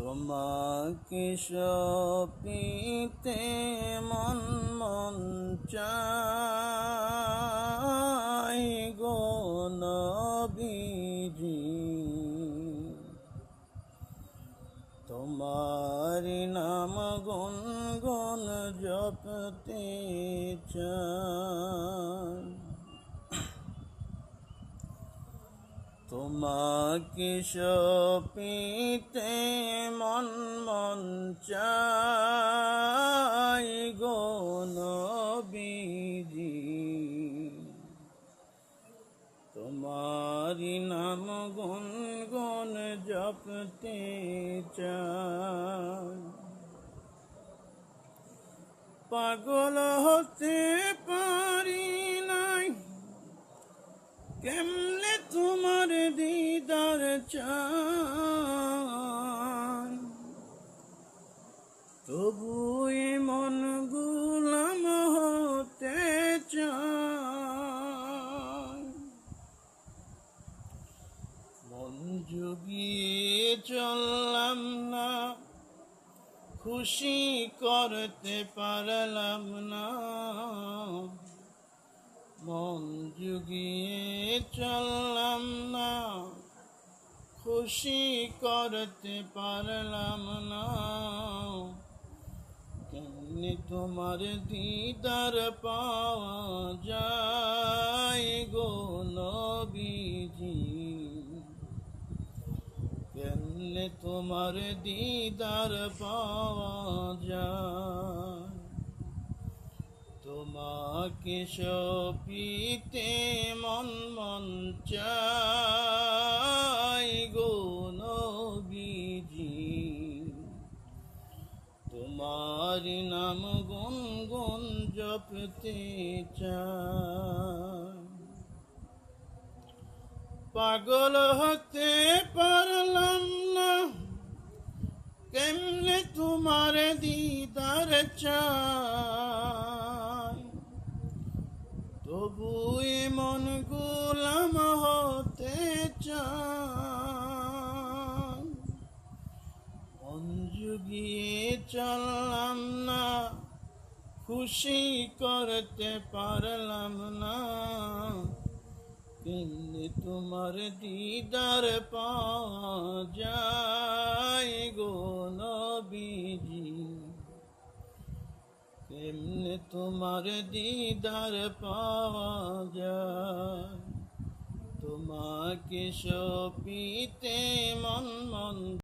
তোমাকে সপিতে মন মন চাই গো নবীজি, তোমার নাম গুনগুন জপতে চাই। তোমাকে সপিতে মন মন চাই গো নবীজি, তোমারি নাম গুনগুন জপতে চাই। পাগল হতে পারি নাই, কেমনে তোমার দিদার চাই, তবু মন গুলাম হতে চাই। মন জুগিয়ে চললাম না, খুশি করতে পারলাম না। মন জুগিয়ে চললাম না, খুশি করতে পারলাম না। কেমনে তোমার দিদার পাওয়া যায় গো নবীজি, কেমনে তোমার দিদার পাওয়া যায়। তোমাকে সপিতে মন মন চাই গো নবীজি, তোমার নাম গুনগুন জপতে চাই। পাগল হতে পারলাম না, কেমনে তোমার দিদার চাই, তবু মন গোলাম হতে চাই। মন জুগিয়ে চললাম না, খুশি করতে পারলাম না। কেমনে তোমার দিদার পাওয়া যায় গো নবীজি, কেমনে তোমার দিদার পাওয়া যায়। তোমাকে সপিতে মন মন